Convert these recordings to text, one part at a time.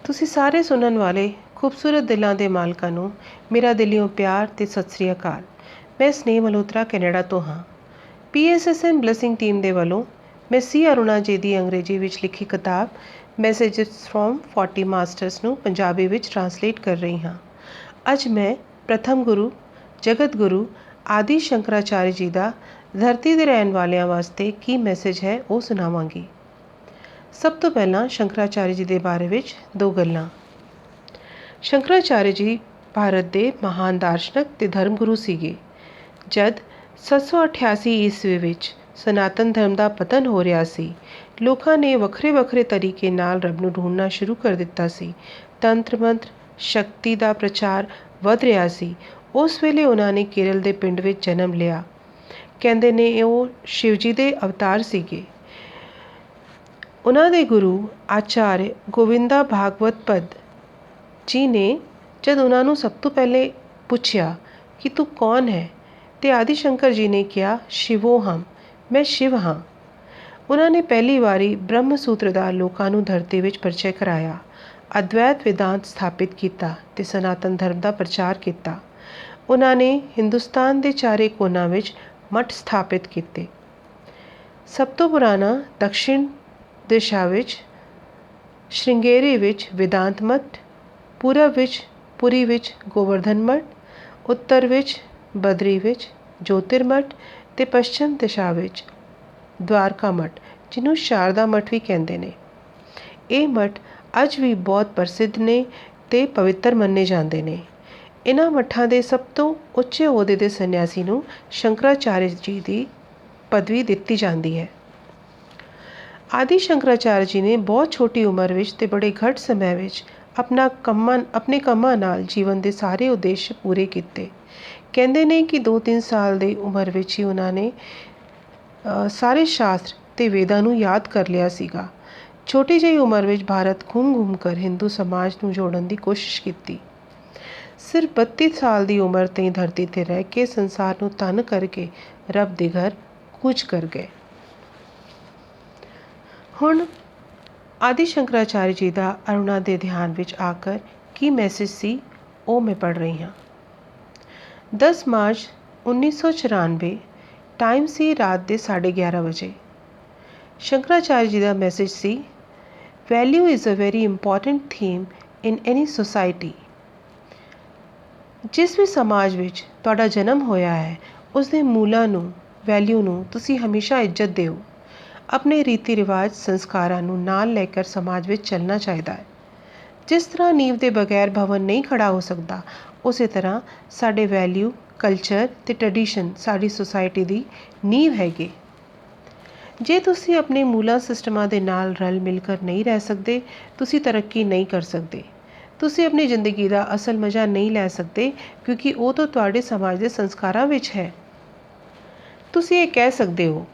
ਤੁਸੀਂ ਸਾਰੇ ਸੁਣਨ ਵਾਲੇ ਖੂਬਸੂਰਤ ਦਿਲਾਂ ਦੇ ਮਾਲਕਾਂ ਨੂੰ ਮੇਰਾ ਦਿਲੋਂ ਪਿਆਰ ਤੇ ਸਤਿ ਸ੍ਰੀ ਅਕਾਲ। ਮੈਂ ਸਨੇਹ ਮਲਹੋਤਰਾ ਕੈਨੇਡਾ ਤੋਂ ਹਾਂ। PSSM ਬਲੈਸਿੰਗ ਟੀਮ ਦੇ ਵੱਲੋਂ ਮੈਂ ਸੀ ਅਰੁਣਾ ਜੀ ਦੀ ਅੰਗਰੇਜ਼ੀ ਵਿੱਚ ਲਿਖੀ ਕਿਤਾਬ ਮੈਸੇजेस ਫਰੋਮ 40 ਮਾਸਟਰਸ ਨੂੰ ਪੰਜਾਬੀ ਵਿੱਚ ਟਰਾਂਸਲੇਟ ਕਰ ਰਹੀ ਹਾਂ। ਅੱਜ ਮੈਂ ਪ੍ਰਥਮ ਗੁਰੂ ਜਗਤ ਗੁਰੂ ਆਦਿ ਸ਼ੰਕਰਾਚਾਰਿਆ ਜੀ ਦਾ ਧਰਤੀ ਦੇ ਰਹਿਣ ਵਾਲਿਆਂ ਵਾਸਤੇ ਕੀ ਮੈਸੇਜ ਹੈ ਉਹ ਸੁਣਾਵਾਂਗੀ। ਸਭ ਤੋਂ ਪਹਿਲਾਂ ਸ਼ੰਕਰਾਚਾਰਿਆ ਜੀ ਦੇ ਬਾਰੇ ਵਿੱਚ ਦੋ ਗੱਲਾਂ। ਸ਼ੰਕਰਾਚਾਰਿਆ ਜੀ ਭਾਰਤ ਦੇ ਮਹਾਨ ਦਾਰਸ਼ਨਕ ਤੇ ਧਰਮ ਗੁਰੂ ਸੀਗੇ। ਜਦ 788 ਈਸਵੀ ਵਿੱਚ ਸਨਾਤਨ ਧਰਮ ਦਾ ਪਤਨ ਹੋ ਰਿਹਾ ਸੀ, ਲੋਕਾਂ ਨੇ ਵੱਖਰੇ ਵੱਖਰੇ ਤਰੀਕੇ ਨਾਲ ਰੱਬ ਨੂੰ ਢੂੰਡਣਾ ਸ਼ੁਰੂ ਕਰ ਦਿੱਤਾ ਸੀ। ਤੰਤਰ ਮੰਤਰ ਸ਼ਕਤੀ ਦਾ ਪ੍ਰਚਾਰ ਵੱਧ ਰਿਹਾ ਸੀ। ਉਸ ਵੇਲੇ ਉਹਨਾਂ ਨੇ ਕੇਰਲ ਦੇ ਪਿੰਡ ਵਿੱਚ ਜਨਮ ਲਿਆ। ਕਹਿੰਦੇ ਨੇ ਉਹ ਸ਼ਿਵ ਜੀ ਦੇ ਅਵਤਾਰ ਸੀਗੇ। ਉਹਨਾਂ ਦੇ ਗੁਰੂ ਆਚਾर्य ਗੋਵਿੰਦਾ ਭਾਗਵਤ ਪਦ ਜੀ ਨੇ ਜਦ ਉਹਨਾਂ ਨੂੰ ਸਭ ਤੋਂ ਪਹਿਲੇ ਪੁੱਛਿਆ ਕਿ ਤੂੰ ਕੌਣ ਹੈ, ਤੇ ਆਦਿ ਸ਼ੰਕਰ ਜੀ ਨੇ ਕਿਹਾ ਸ਼ਿਵੋ ਹਮ, ਮੈਂ ਸ਼ਿਵ ਹਾਂ। ਉਹਨਾਂ ਨੇ ਪਹਿਲੀ ਵਾਰੀ ਬ੍ਰਹਮ ਸੂਤਰ ਦਾ ਲੋਕਾਂ ਨੂੰ ਧਰਤੀ ਵਿੱਚ ਪਰਿਚੈ ਕਰਾਇਆ, ਅਦਵੈਤ ਵਿਦਾਂਤ ਸਥਾਪਿਤ ਕੀਤਾ ਤੇ ਸਨਾਤਨ ਧਰਮ ਦਾ ਪ੍ਰਚਾਰ ਕੀਤਾ। ਉਹਨਾਂ ਨੇ ਹਿੰਦੁਸਤਾਨ ਦੇ ਚਾਰੇ ਕੋਨਾਂ ਵਿੱਚ ਮੱਠ ਸਥਾਪਿਤ ਕੀਤੇ। ਸਭ ਤੋਂ ਪੁਰਾਣਾ ਦਕਸ਼ਿਣ ਦਿਸ਼ਾ ਵਿੱਚ ਸ਼੍ਰਿੰਗੇਰੀ ਵਿੱਚ ਵਿਦਾਂਤ ਮੱਠ, ਪੂਰਬ ਵਿੱਚ ਪੁਰੀ ਵਿੱਚ ਗੋਵਰਧਨ ਮੱਠ, ਉੱਤਰ ਵਿੱਚ ਬਦਰੀ ਵਿੱਚ ਜੋਤਿਰਮੱਠ ਤੇ ਪੱਛਮ ਦਿਸ਼ਾ ਵਿੱਚ ਦਵਾਰਕਾ ਮੱਠ, ਜਿਹਨੂੰ ਸ਼ਾਰਦਾ ਮੱਠ ਵੀ ਕਹਿੰਦੇ ਨੇ। ਇਹ ਮੱਠ ਅੱਜ ਵੀ ਬਹੁਤ ਪ੍ਰਸਿੱਧ ਨੇ ਤੇ ਪਵਿੱਤਰ ਮੰਨੇ ਜਾਂਦੇ ਨੇ। ਇਹਨਾਂ ਮੱਠਾਂ ਦੇ ਸਭ ਤੋਂ ਉੱਚੇ ਅਹੁਦੇ ਦੇ ਸੰਨਿਆਸੀ ਨੂੰ ਸ਼ੰਕਰਾਚਾਰਿਆ ਜੀ ਦੀ ਪਦਵੀ ਦਿੱਤੀ ਜਾਂਦੀ ਹੈ। ਆਦਿ ਸ਼ੰਕਰਾਚਾਰਿਆ ਜੀ ਨੇ ਬਹੁਤ ਛੋਟੀ ਉਮਰ ਵਿੱਚ ਤੇ ਬੜੇ ਘੱਟ ਸਮੇਂ ਵਿੱਚ ਆਪਣੇ ਕੰਮਾਂ ਨਾਲ ਜੀਵਨ ਦੇ ਸਾਰੇ ਉਦੇਸ਼ ਪੂਰੇ ਕੀਤੇ। ਕਹਿੰਦੇ ਨੇ ਕਿ 2-3 ਸਾਲ ਦੀ ਉਮਰ ਵਿੱਚ ਹੀ ਉਹਨਾਂ ਨੇ ਸਾਰੇ ਸ਼ਾਸਤਰ ਤੇ ਵੇਦਾਂ ਨੂੰ ਯਾਦ ਕਰ ਲਿਆ ਸੀਗਾ। ਛੋਟੀ ਜਿਹੀ ਉਮਰ ਵਿੱਚ ਭਾਰਤ ਘੁੰਮ ਕਰ ਹਿੰਦੂ ਸਮਾਜ ਨੂੰ ਜੋੜਨ ਦੀ ਕੋਸ਼ਿਸ਼ ਕੀਤੀ। ਸਿਰਫ 32 ਸਾਲ ਦੀ ਉਮਰ ਤੇ ਧਰਤੀ ਤੇ ਰਹਿ ਕੇ ਸੰਸਾਰ ਨੂੰ ਧੰਨ ਕਰਕੇ ਰੱਬ ਦੇ ਘਰ ਕੂਚ ਕਰ ਗਏ। ਹੁਣ ਆਦਿ ਸ਼ੰਕਰਾਚਾਰਿਆ ਜੀ ਦਾ ਅਰੁਣਾ ਦੇ ਧਿਆਨ ਵਿੱਚ ਆ ਕਰ ਕੀ ਮੈਸੇਜ ਸੀ ਉਹ ਮੈਂ ਪੜ੍ਹ ਰਹੀ ਹਾਂ। 10 ਮਾਰਚ 1994 ਟਾਈਮ ਸੀ ਰਾਤ ਦੇ 11:30 ਵਜੇ। ਸ਼ੰਕਰਾਚਾਰਿਆ ਜੀ ਦਾ ਮੈਸੇਜ ਸੀ, value is a very important theme in any society. ਜਿਸ ਵੀ ਸਮਾਜ ਵਿੱਚ ਤੁਹਾਡਾ ਜਨਮ ਹੋਇਆ ਹੈ, ਉਸ ਦੇ ਮੂਲਾਂ ਨੂੰ, ਵੈਲਿਊ ਨੂੰ ਤੁਸੀਂ ਹਮੇਸ਼ਾ ਇੱਜ਼ਤ ਦਿਓ। ਆਪਣੇ ਰੀਤੀ ਰਿਵਾਜ ਸੰਸਕਾਰਾਂ ਨੂੰ ਨਾਲ ਲੈ ਕਰ ਸਮਾਜ ਵਿੱਚ ਚੱਲਣਾ ਚਾਹੀਦਾ ਹੈ। ਜਿਸ ਤਰ੍ਹਾਂ ਨੀਂਹ ਦੇ ਬਗੈਰ ਭਵਨ ਨਹੀਂ ਖੜਾ ਹੋ ਸਕਦਾ, ਉਸੇ ਤਰ੍ਹਾਂ ਸਾਡੇ ਵੈਲਿਊ, ਕਲਚਰ ਤੇ ਟ੍ਰੈਡੀਸ਼ਨ ਸਾਡੀ ਸੁਸਾਇਟੀ ਦੀ ਨੀਂਹ ਹੈਗੇ। ਜੇ ਤੁਸੀਂ ਆਪਣੇ ਮੂਲਾਂ ਸਿਸਟਮਾਂ ਦੇ ਨਾਲ ਰਲ ਮਿਲ ਕਰ ਨਹੀਂ ਰਹਿ ਸਕਦੇ, ਤੁਸੀਂ ਤਰੱਕੀ ਨਹੀਂ ਕਰ ਸਕਦੇ। ਤੁਸੀਂ ਆਪਣੀ ਜ਼ਿੰਦਗੀ ਦਾ ਅਸਲ ਮਜ਼ਾ ਨਹੀਂ ਲੈ ਸਕਦੇ, ਕਿਉਂਕਿ ਉਹ ਤਾਂ ਤੁਹਾਡੇ ਸਮਾਜ ਦੇ ਸੰਸਕਾਰਾਂ ਵਿੱਚ ਹੈ। ਤੁਸੀਂ ਇਹ ਕਹਿ ਸਕਦੇ ਹੋ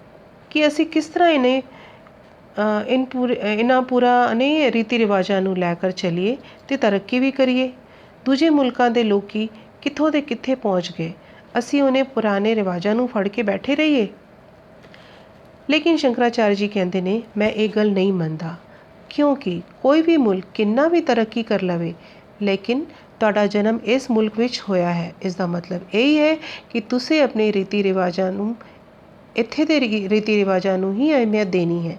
ਕਿ ਅਸੀਂ ਕਿਸ ਤਰ੍ਹਾਂ ਇਹਨਾਂ ਪੁਰਾਣੇ ਰੀਤੀ ਰਿਵਾਜਾਂ ਨੂੰ ਲੈ ਕਰ ਚੱਲੀਏ ਤੇ ਤਰੱਕੀ ਵੀ ਕਰੀਏ। ਦੂਜੇ ਮੁਲਕਾਂ ਦੇ ਲੋਕੀ ਕਿੱਥੋਂ ਦੇ ਕਿੱਥੇ ਪਹੁੰਚ ਗਏ, ਅਸੀਂ ਉਹਨੇ ਪੁਰਾਣੇ ਰਿਵਾਜਾਂ ਨੂੰ ਫੜ ਕੇ ਬੈਠੇ ਰਹੀਏ। ਲੇਕਿਨ ਸ਼ੰਕਰਾਚਾਰਿਆ ਜੀ ਕਹਿੰਦੇ ਨੇ ਮੈਂ ਇਹ ਗੱਲ ਨਹੀਂ ਮੰਨਦਾ, ਕਿਉਂਕਿ ਕੋਈ ਵੀ ਮੁਲਕ ਕਿੰਨਾ ਵੀ ਤਰੱਕੀ ਕਰ ਲਵੇ, ਲੇਕਿਨ ਤੁਹਾਡਾ ਜਨਮ ਇਸ ਮੁਲਕ ਵਿੱਚ ਹੋਇਆ ਹੈ, ਇਸ ਦਾ ਮਤਲਬ ਇਹ ਹੈ ਕਿ ਤੁਸੀਂ ਆਪਣੇ ਰੀਤੀ ਰਿਵਾਜਾਂ ਨੂੰ, ਇੱਥੇ ਦੇ ਰੀਤੀ ਰਿਵਾਜਾਂ ਨੂੰ ਹੀ ਅਹਿਮੀਅਤ ਦੇਣੀ ਹੈ।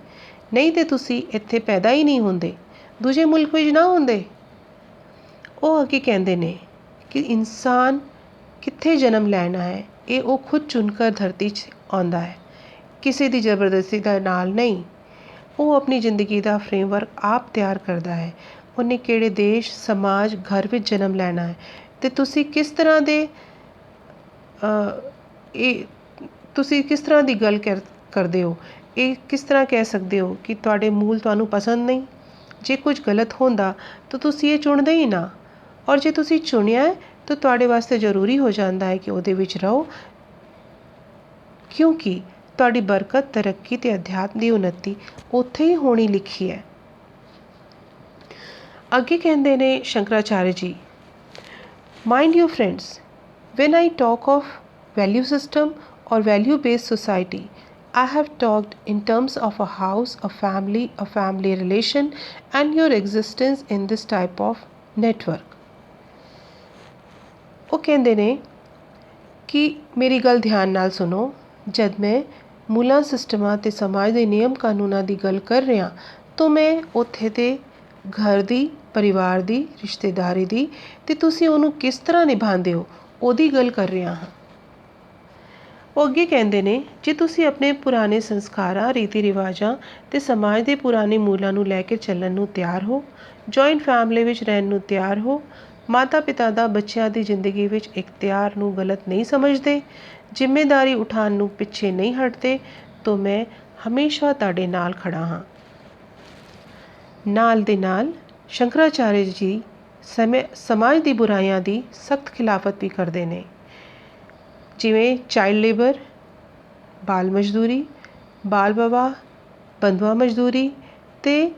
ਨਹੀਂ ਤੇ ਤੁਸੀਂ ਇੱਥੇ ਪੈਦਾ ਹੀ ਨਹੀਂ ਹੁੰਦੇ, ਦੂਜੇ ਮੁਲਕ ਵਿੱਚ ਨਾ ਹੁੰਦੇ। ਉਹ ਅੱਗੇ ਕਹਿੰਦੇ ਨੇ ਕਿ ਇਨਸਾਨ ਕਿੱਥੇ ਜਨਮ ਲੈਣਾ ਹੈ, ਇਹ ਉਹ ਖੁਦ ਚੁਣ ਕਰ ਧਰਤੀ 'ਚ ਆਉਂਦਾ ਹੈ, ਕਿਸੇ ਦੀ ਜ਼ਬਰਦਸਤੀ ਦਾ ਨਾਲ ਨਹੀਂ। ਉਹ ਆਪਣੀ ਜ਼ਿੰਦਗੀ ਦਾ ਫਰੇਮਵਰਕ ਆਪ ਤਿਆਰ ਕਰਦਾ ਹੈ। ਉਹਨੇ ਕਿਹੜੇ ਦੇਸ਼, ਸਮਾਜ, ਘਰ ਵਿੱਚ ਜਨਮ ਲੈਣਾ ਹੈ ਤੇ ਤੁਸੀਂ ਕਿਸ ਤਰ੍ਹਾਂ ਦੀ ਗੱਲ ਕਰਦੇ ਹੋ, ਇਹ ਕਿਸ ਤਰ੍ਹਾਂ ਕਹਿ ਸਕਦੇ ਹੋ ਕਿ ਤੁਹਾਡੇ ਮੂਲ ਤੁਹਾਨੂੰ ਪਸੰਦ ਨਹੀਂ। ਜੇ ਕੁਝ ਗਲਤ ਹੁੰਦਾ ਤਾਂ ਤੁਸੀਂ ਇਹ ਚੁਣਦੇ ਹੀ ਨਾ, ਔਰ ਜੇ ਤੁਸੀਂ ਚੁਣਿਆ ਹੈ ਤਾਂ ਤੁਹਾਡੇ ਵਾਸਤੇ ਜ਼ਰੂਰੀ ਹੋ ਜਾਂਦਾ ਹੈ ਕਿ ਉਹਦੇ ਵਿੱਚ ਰਹੋ, ਕਿਉਂਕਿ ਤੁਹਾਡੀ ਬਰਕਤ, ਤਰੱਕੀ ਤੇ ਅਧਿਆਤਮ ਦੀ ਉન્નਤੀ ਉੱਥੇ ਹੀ ਹੋਣੀ ਲਿਖੀ ਹੈ। ਅੱਗੇ ਕਹਿੰਦੇ ਨੇ ਸ਼ੰਕਰਾਚਾਰਿਆ ਜੀ, mind you friends, when I talk of value system or value based society, I have talked in terms of a house, a family relation, and your existence in this type of network. ਉਹ ਕਹਿੰਦੇ ਨੇ ਕਿ ਮੇਰੀ ਗੱਲ ਧਿਆਨ ਨਾਲ ਸੁਣੋ। ਜਦ ਮੈਂ ਮੂਲਾਂ ਸਿਸਟਮਾਂ ਅਤੇ ਸਮਾਜ ਦੇ ਨਿਯਮ ਕਾਨੂੰਨਾਂ ਦੀ ਗੱਲ ਕਰ ਰਿਹਾ ਤਾਂ ਮੈਂ ਉੱਥੇ ਦੇ ਘਰ ਦੀ, ਪਰਿਵਾਰ ਦੀ, ਰਿਸ਼ਤੇਦਾਰੀ ਦੀ ਅਤੇ ਤੁਸੀਂ ਉਹਨੂੰ ਕਿਸ ਤਰ੍ਹਾਂ ਨਿਭਾਉਂਦੇ ਹੋ ਉਹਦੀ ਗੱਲ ਕਰ ਰਿਹਾ ਹਾਂ। ਉਹ ਅੱਗੇ ਕਹਿੰਦੇ ਨੇ, ਜੇ ਤੁਸੀਂ ਆਪਣੇ ਪੁਰਾਣੇ ਸੰਸਕਾਰਾਂ, ਰੀਤੀ ਰਿਵਾਜਾਂ ਅਤੇ ਸਮਾਜ ਦੇ ਪੁਰਾਣੇ ਮੂਲਾਂ ਨੂੰ ਲੈ ਕੇ ਚੱਲਣ ਨੂੰ ਤਿਆਰ ਹੋ, ਜੁਆਇੰਟ ਫੈਮਿਲੀ ਵਿੱਚ ਰਹਿਣ ਨੂੰ ਤਿਆਰ ਹੋ, ਮਾਤਾ ਪਿਤਾ ਦਾ ਬੱਚਿਆਂ ਦੀ ਜ਼ਿੰਦਗੀ ਵਿੱਚ ਇਖਤਿਆਰ ਨੂੰ ਗਲਤ ਨਹੀਂ ਸਮਝਦੇ, ਜ਼ਿੰਮੇਵਾਰੀ ਉਠਾਉਣ ਨੂੰ ਪਿੱਛੇ ਨਹੀਂ ਹਟਦੇ, ਤਾਂ ਮੈਂ ਹਮੇਸ਼ਾ ਤੁਹਾਡੇ ਨਾਲ ਖੜਾ ਹਾਂ। ਨਾਲ ਦੇ ਨਾਲ ਸ਼ੰਕਰਾਚਾਰਿਆ ਜੀ ਸਮਾਜ ਦੀ ਬੁਰਾਈਆਂ ਦੀ ਸਖਤ ਖਿਲਾਫਤ ਵੀ ਕਰਦੇ ਨੇ, ਜਿਵੇਂ ਚਾਈਲਡ ਲੇਬਰ, ਬਾਲ ਮਜ਼ਦੂਰੀ, ਬਾਲ ਵਿਵਾਹ, ਬੰਧਵਾ ਮਜ਼ਦੂਰੀ ਅਤੇ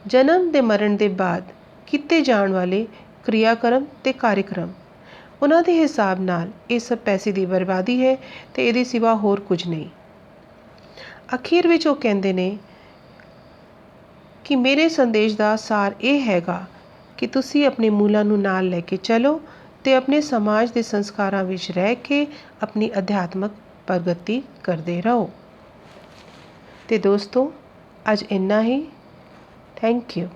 ਜਨਮ ਦੇ ਮਰਨ ਦੇ ਬਾਅਦ ਕੀਤੇ ਜਾਣ ਵਾਲੇ ਕਿਰਿਆਕਰਮ ਅਤੇ ਕਾਰਿਕਰਮ। ਉਹਨਾਂ ਦੇ ਹਿਸਾਬ ਨਾਲ ਇਹ ਸਭ ਪੈਸੇ ਦੀ ਬਰਬਾਦੀ ਹੈ ਅਤੇ ਇਹਦੇ ਸਿਵਾ ਹੋਰ ਕੁਝ ਨਹੀਂ। ਅਖੀਰ ਵਿੱਚ ਉਹ ਕਹਿੰਦੇ ਨੇ ਕਿ ਮੇਰੇ ਸੰਦੇਸ਼ ਦਾ ਸਾਰ ਇਹ ਹੈਗਾ ਕਿ ਤੁਸੀਂ ਆਪਣੇ ਮੂਲਾਂ ਨੂੰ ਨਾਲ ਲੈ ਕੇ ਚੱਲੋ ਅਤੇ ਆਪਣੇ ਸਮਾਜ ਦੇ ਸੰਸਕਾਰਾਂ ਵਿੱਚ ਰਹਿ ਕੇ ਆਪਣੀ ਅਧਿਆਤਮਕ ਪ੍ਰਗਤੀ ਕਰਦੇ ਰਹੋ। ਅਤੇ ਦੋਸਤੋ, ਅੱਜ ਇੰਨਾ ਹੀ। Thank you.